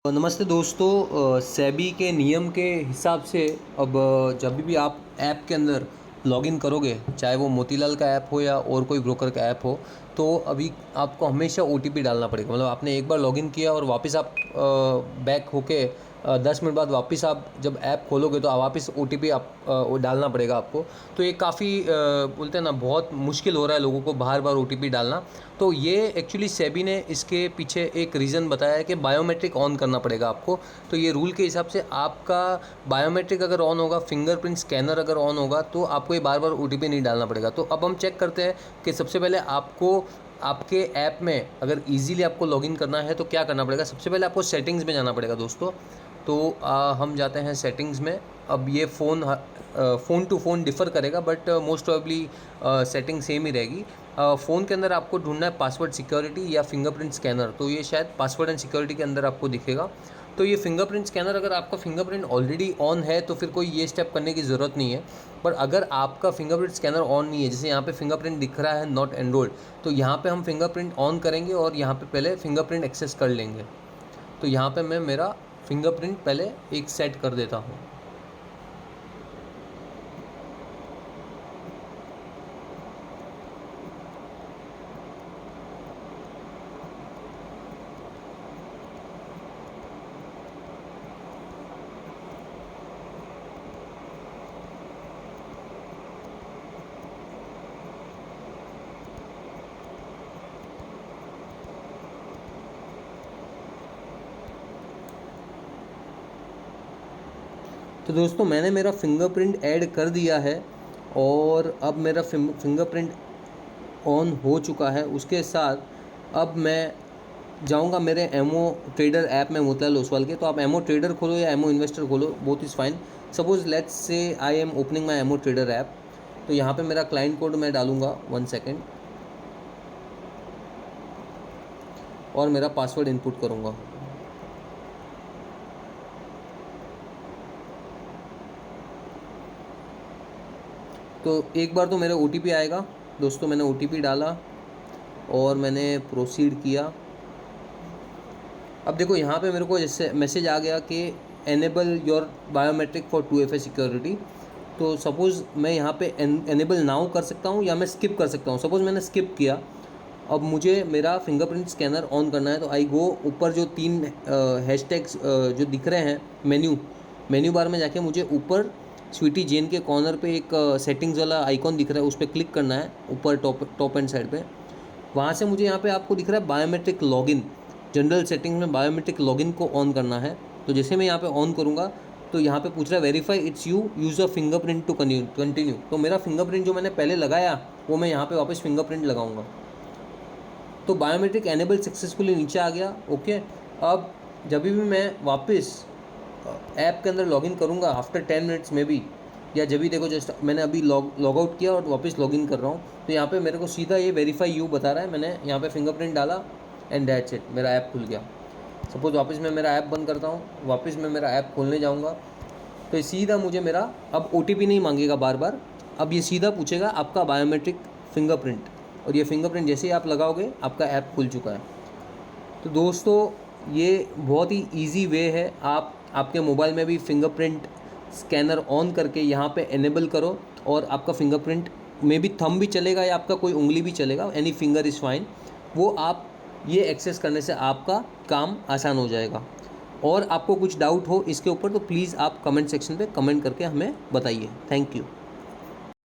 नमस्ते दोस्तों, सेबी के नियम के हिसाब से अब जब भी आप ऐप के अंदर लॉगिन करोगे, चाहे वो मोतीलाल का ऐप हो या और कोई ब्रोकर का ऐप हो, तो अभी आपको हमेशा ओटीपी डालना पड़ेगा। मतलब आपने एक बार लॉगिन किया और वापस आप बैक होके 10 मिनट बाद वापस आप जब ऐप खोलोगे तो वापस ओटीपी आप वो डालना पड़ेगा आपको। तो ये काफ़ी बोलते हैं ना, बहुत मुश्किल हो रहा है लोगों को बार बार ओटीपी डालना। तो ये एक्चुअली सेबी ने इसके पीछे एक रीज़न बताया है कि बायोमेट्रिक ऑन करना पड़ेगा आपको। तो ये रूल के हिसाब से आपका बायोमेट्रिक अगर ऑन होगा, फिंगरप्रिंट स्कैनर अगर ऑन होगा, तो आपको ये बार बार ओटीपी नहीं डालना पड़ेगा। तो अब हम चेक करते हैं कि सबसे पहले आपको आपके ऐप में अगर इजीली आपको लॉगिन करना है तो क्या करना पड़ेगा। सबसे पहले आपको सेटिंग्स में जाना पड़ेगा दोस्तों। तो हम जाते हैं सेटिंग्स में। अब ये फ़ोन टू फ़ोन डिफ़र करेगा, but most probably setting same ही रहेगी। फ़ोन के अंदर आपको ढूंढना है पासवर्ड सिक्योरिटी या फिंगरप्रिंट स्कैनर। तो ये शायद पासवर्ड एंड सिक्योरिटी के अंदर आपको दिखेगा। तो ये फिंगरप्रिंट स्कैनर, अगर आपका फिंगरप्रिंट ऑलरेडी ऑन है तो फिर कोई ये स्टेप करने की ज़रूरत नहीं है। पर अगर आपका फिंगरप्रिंट स्कैनर ऑन नहीं है, जैसे यहाँ पे फिंगरप्रिंट दिख रहा है नॉट एनरोल्ड, तो यहाँ पे हम फिंगरप्रिंट ऑन करेंगे और यहाँ पे पहले फिंगरप्रिंट एक्सेस कर लेंगे। तो यहाँ पे मैं मेरा फिंगरप्रिंट पहले एक सेट कर देता हूँ। तो दोस्तों, मैंने मेरा फिंगरप्रिंट ऐड कर दिया है और अब मेरा फिंगरप्रिंट ऑन हो चुका है। उसके साथ अब मैं जाऊंगा मेरे एमओ ट्रेडर ऐप में, मोतीलाल ओसवाल के। तो आप एमओ ट्रेडर खोलो या एमओ इन्वेस्टर खोलो, both is fine. Suppose let's say I am opening my MO trader app. तो यहाँ पे मेरा क्लाइंट कोड मैं डालूँगा 1 सेकेंड और मेरा पासवर्ड इनपुट करूँगा। तो एक बार तो मेरा ओटीपी आएगा दोस्तों। मैंने ओटीपी डाला और मैंने प्रोसीड किया। अब देखो यहाँ पे मेरे को जैसे मैसेज आ गया कि enable your biometric for 2FA security. तो सपोज़ मैं यहाँ पे एनेबल नाउ कर सकता हूँ या मैं स्किप कर सकता हूँ। सपोज़ मैंने स्किप किया। अब मुझे मेरा फिंगरप्रिंट स्कैनर ऑन करना है, तो आई गो ऊपर जो 3 हैशटैग्स जो दिख रहे हैं मेन्यू बार में जाके मुझे ऊपर स्वीटी जेन के कॉर्नर पे एक सेटिंग्स वाला आइकॉन दिख रहा है, उस पर क्लिक करना है ऊपर टॉप एंड साइड पे। वहाँ से मुझे यहाँ पे आपको दिख रहा है बायोमेट्रिक लॉगिन। जनरल सेटिंग में बायोमेट्रिक लॉगिन को ऑन करना है। तो जैसे मैं यहाँ पे ऑन करूँगा तो यहाँ पे पूछ रहा है verify it's you, use a fingerprint to continue. तो मेरा फिंगरप्रिंट जो मैंने पहले लगाया वो मैं यहाँ पे वापस फिंगरप्रिंट लगाऊंगा। तो बायोमेट्रिक एनेबल सक्सेसफुली नीचे आ गया। ओके, अब जब भी मैं वापस ऐप के अंदर लॉगिन करूँगा आफ्टर 10 मिनट्स में भी, या जब भी देखो जस्ट मैंने अभी लॉग आउट किया और वापस लॉगिन कर रहा हूँ, तो यहाँ पे मेरे को सीधा ये वेरीफाई यू बता रहा है। मैंने यहाँ पे फिंगरप्रिंट डाला एंड दैट्स इट, मेरा ऐप खुल गया। सपोज वापस मैं मेरा ऐप बंद करता हूँ, वापस मैं मेरा ऐप खोलने जाऊँगा तो ये सीधा मुझे मेरा अब ओटीपी नहीं मांगेगा बार बार। अब ये सीधा पूछेगा आपका बायोमेट्रिक फिंगरप्रिंट, और ये फिंगरप्रिंट जैसे ही आप लगाओगे आपका ऐप खुल चुका है। तो दोस्तों, ये बहुत ही इजी वे है। आप आपके मोबाइल में भी फिंगरप्रिंट स्कैनर ऑन करके यहाँ पे एनेबल करो और आपका फिंगरप्रिंट में भी थंब भी चलेगा या आपका कोई उंगली भी चलेगा, एनी फिंगर इज़ फाइन। वो आप ये एक्सेस करने से आपका काम आसान हो जाएगा। और आपको कुछ डाउट हो इसके ऊपर तो प्लीज़ आप कमेंट सेक्शन पे कमेंट करके हमें बताइए। Thank you.